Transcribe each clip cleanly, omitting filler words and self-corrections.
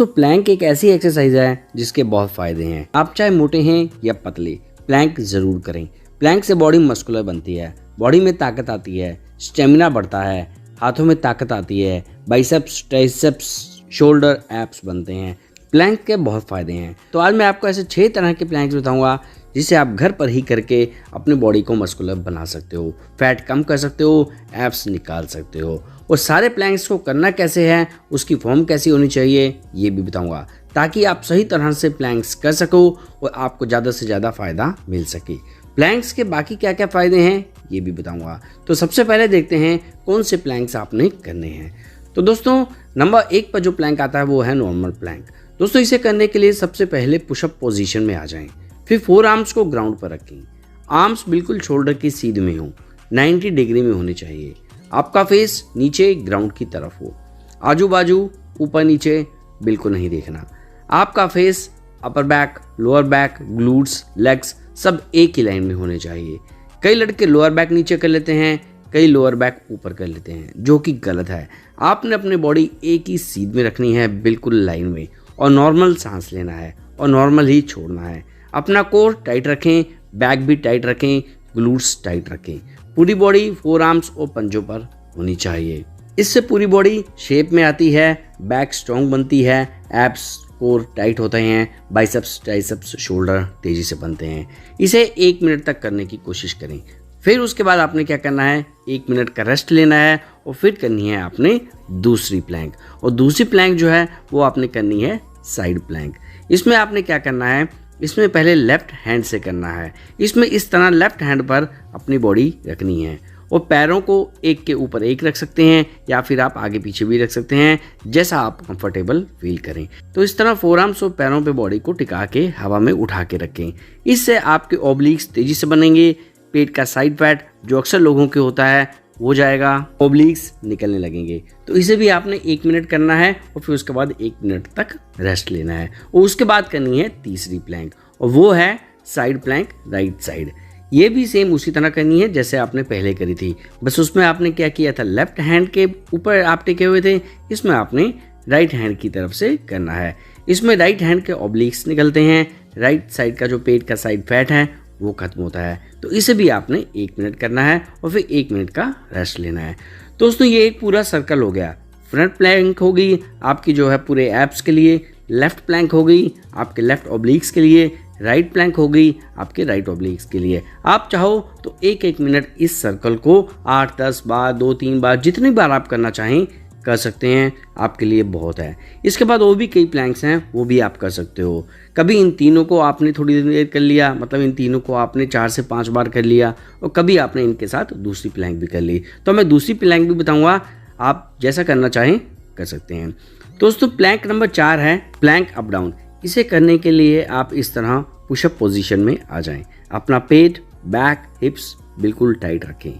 दोस्तों प्लैंक एक ऐसी एक्सरसाइज है जिसके बहुत फायदे हैं। आप चाहे मोटे हैं या पतले, प्लैंक जरूर करें। प्लैंक से बॉडी मस्कुलर बनती है, बॉडी में ताकत आती है, स्टेमिना बढ़ता है, हाथों में ताकत आती है, बाइसेप्स, ट्राइसेप्स, शोल्डर, एब्स बनते हैं। प्लैंक के बहुत फायदे हैं। तो आज मैं आपको ऐसे 6 तरह के प्लैंक्स बताऊंगा जिसे आप घर पर ही करके अपनी बॉडी को मस्कुलर बना सकते हो, फैट कम कर सकते हो, एब्स निकाल सकते हो। और सारे प्लैंक्स को करना कैसे है, उसकी फॉर्म कैसी होनी चाहिए ये भी बताऊंगा, ताकि आप सही तरह से प्लैंक्स कर सको और आपको ज़्यादा से ज़्यादा फायदा मिल सके। प्लैंक्स के बाकी क्या क्या फायदे हैं ये भी बताऊंगा। तो सबसे पहले देखते हैं कौन से प्लैंक्स आपने करने हैं। तो दोस्तों नंबर 1 पर जो प्लैंक आता है वो है नॉर्मल प्लैंक। दोस्तों इसे करने के लिए सबसे पहले पुशअप पोजीशन में आ जाएं, फिर 4 आर्म्स को ग्राउंड पर रखें। आर्म्स बिल्कुल शोल्डर की सीध में हो, 90 डिग्री में होने चाहिए। आपका फेस नीचे ग्राउंड की तरफ हो, आजू बाजू ऊपर नीचे बिल्कुल नहीं देखना। आपका face upper back, lower back, glutes, legs सब एक ही लाइन में होने चाहिए। कई लड़के लोअर बैक नीचे कर लेते हैं, कई लोअर बैक ऊपर कर लेते हैं, जो कि गलत है। आपने अपनी बॉडी एक ही सीध में रखनी है, बिल्कुल लाइन में, और नॉर्मल सांस लेना है और नॉर्मल ही छोड़ना है। अपना कोर टाइट रखें, बैक भी टाइट रखें, ग्लूट्स टाइट रखें। पूरी बॉडी 4 आर्म्स और पंजों पर होनी चाहिए। इससे पूरी बॉडी शेप में आती है, बैक स्ट्रॉन्ग बनती है, एब्स कोर टाइट होते हैं, बाइसेप्स, ट्राइसेप्स, शोल्डर तेजी से बनते हैं। इसे 1 मिनट तक करने की कोशिश करें। फिर उसके बाद आपने क्या करना है, 1 मिनट का रेस्ट लेना है और फिर करनी है आपने दूसरी प्लैंक। और दूसरी प्लैंक जो है वो आपने करनी है साइड प्लैंक। इसमें आपने क्या करना है, इसमें पहले लेफ्ट हैंड से करना है। इसमें इस तरह लेफ्ट हैंड पर अपनी बॉडी रखनी है और पैरों को एक के ऊपर एक रख सकते हैं या फिर आप आगे पीछे भी रख सकते हैं, जैसा आप कंफर्टेबल फील करें। तो इस तरह 4 आर्म्स और पैरों पे बॉडी को टिका के हवा में उठा के रखें। इससे आपके ओब्लिक्स तेजी से बनेंगे, पेट का साइड फैट जो अक्सर लोगों के होता है हो जाएगा, ओब्लिक्स निकलने लगेंगे। तो इसे भी आपने 1 मिनट करना है और फिर उसके बाद 1 मिनट तक रेस्ट लेना है। और उसके बाद करनी है तीसरी प्लैंक और वो है साइड प्लैंक राइट साइड। ये भी सेम उसी तरह करनी है जैसे आपने पहले करी थी, बस उसमें आपने क्या किया था, लेफ्ट हैंड के ऊपर आप टिके हुए थे, इसमें आपने राइट हैंड की तरफ से करना है। इसमें राइट हैंड के ऑब्लिक्स निकलते हैं, राइट साइड का जो पेट का साइड फैट है वो खत्म होता है। तो इसे भी आपने 1 मिनट करना है और फिर 1 मिनट का रेस्ट लेना है। दोस्तों ये एक पूरा सर्कल हो गया। फ्रंट प्लैंक हो गई आपकी जो है पूरे एब्स के लिए, लेफ्ट प्लैंक हो गई आपके लेफ्ट ऑब्लिक्स के लिए, राइट प्लैंक हो गई आपके राइट ऑब्लिक्स के लिए। आप चाहो तो 1-1 मिनट इस सर्कल को 8-10 बार, 2-3 बार, जितनी बार आप करना चाहें कर सकते हैं, आपके लिए बहुत है। इसके बाद और भी कई प्लैंक्स हैं वो भी आप कर सकते हो। कभी इन तीनों को आपने थोड़ी देर कर लिया, मतलब इन तीनों को आपने 4 से 5 बार कर लिया, और कभी आपने इनके साथ दूसरी प्लैंक भी कर ली। तो मैं दूसरी प्लैंक भी बताऊंगा, आप जैसा करना चाहें कर सकते हैं। दोस्तों प्लैंक नंबर 4 है प्लैंक अप डाउन। इसे करने के लिए आप इस तरह पुशअप पोजीशन में आ जाएं। अपना पेट, बैक, हिप्स बिल्कुल टाइट रखें।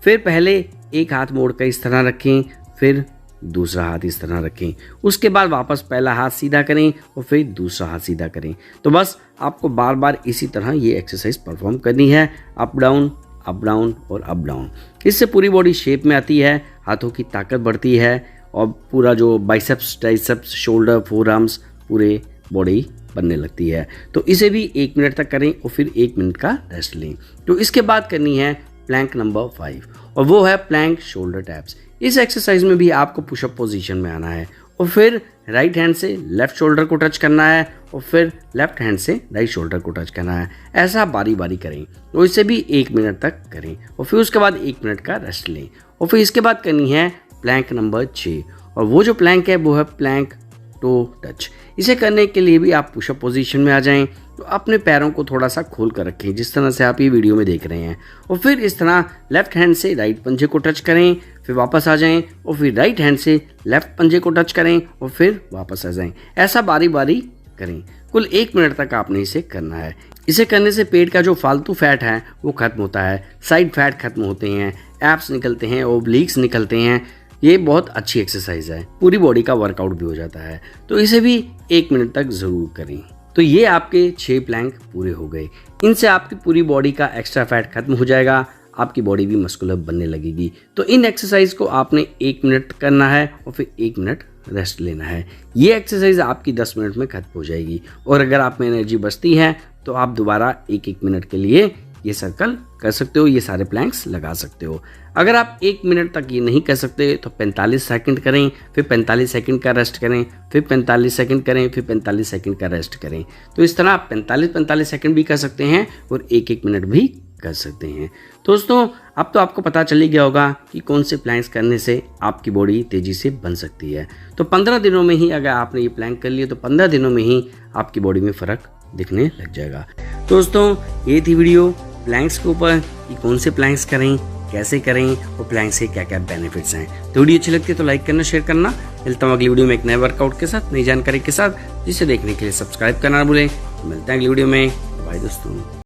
फिर पहले एक हाथ मोड़ कर इस तरह रखें, फिर दूसरा हाथ इस तरह रखें। उसके बाद वापस पहला हाथ सीधा करें और फिर दूसरा हाथ सीधा करें। तो बस आपको बार बार इसी तरह ये एक्सरसाइज परफॉर्म करनी है, अप डाउन और अप डाउन। इससे पूरी बॉडी शेप में आती है, हाथों की ताकत बढ़ती है और पूरा जो बाइसेप्स, ट्राइसेप्स, शोल्डर, 4 आर्म्स पूरे बॉडी बनने लगती है। तो इसे भी 1 मिनट तक करें और फिर 1 मिनट का रेस्ट लें। तो इसके बाद करनी है प्लैंक नंबर 5 और वो है प्लैंक शोल्डर टैप्स। इस एक्सरसाइज में भी आपको पुशअप पोजीशन में आना है और फिर राइट हैंड से लेफ्ट शोल्डर को टच करना है और फिर लेफ्ट हैंड से राइट शोल्डर को टच करना है। ऐसा बारी बारी करें और इसे भी 1 मिनट तक करें और फिर उसके बाद 1 मिनट का रेस्ट लें। और फिर इसके बाद करनी है प्लैंक नंबर 6 और वो जो प्लैंक है वो है प्लैंक टो टच। इसे करने के लिए भी आप पुशअप पोजीशन में आ जाएं। तो अपने पैरों को थोड़ा सा खोल कर रखें जिस तरह से आप ये वीडियो में देख रहे हैं, और फिर इस तरह लेफ्ट हैंड से राइट पंजे को टच करें, फिर वापस आ जाएं और फिर राइट हैंड से लेफ्ट पंजे को टच करें और फिर वापस आ जाएं। ऐसा बारी बारी करें। कुल 1 मिनट तक आपने इसे करना है। इसे करने से पेट का जो फालतू फैट है वो खत्म होता है, साइड फैट खत्म होते हैं, एब्स निकलते हैं, ओब्लिक्स निकलते हैं। ये बहुत अच्छी एक्सरसाइज है, पूरी बॉडी का वर्कआउट भी हो जाता है। तो इसे भी 1 मिनट तक जरूर करें। तो ये आपके 6 प्लैंक पूरे हो गए। इनसे आपकी पूरी बॉडी का एक्स्ट्रा फैट खत्म हो जाएगा, आपकी बॉडी भी मस्कुलर बनने लगेगी। तो इन एक्सरसाइज को आपने 1 मिनट करना है और फिर 1 मिनट रेस्ट लेना है। ये एक्सरसाइज आपकी 10 मिनट में खत्म हो जाएगी और अगर आप में एनर्जी बचती है तो आप दोबारा 1-1 मिनट के लिए ये सर्कल कर सकते हो, ये सारे प्लैंक्स लगा सकते हो। अगर आप 1 मिनट तक ये नहीं कर सकते तो 45 सेकंड करें, फिर 45 सेकंड का रेस्ट करें, फिर 45 सेकंड करें, फिर 45 सेकंड का रेस्ट करें। तो इस तरह आप 45-45 सेकंड भी कर सकते हैं और 1-1 मिनट भी कर सकते हैं। दोस्तों अब तो आपको पता चल ही गया होगा कि कौन से प्लैंक्स करने से आपकी बॉडी तेज़ी से बन सकती है। तो 15 दिनों में ही अगर आपने ये प्लैंक कर लिए तो 15 दिनों में ही आपकी बॉडी में फ़र्क दिखने लग जाएगा। दोस्तों ये थी वीडियो प्लैंक्स के ऊपर कि कौन से प्लैंक्स करें, कैसे करें और प्लैंक्स के क्या क्या बेनिफिट्स हैं। तो वीडियो अच्छी लगती है तो लाइक करना, शेयर करना। मिलता हूँ अगली वीडियो में एक नए वर्कआउट के साथ, नई जानकारी के साथ, जिसे देखने के लिए सब्सक्राइब करना ना भूलें। मिलते हैं अगली वीडियो में। बाय दोस्तों।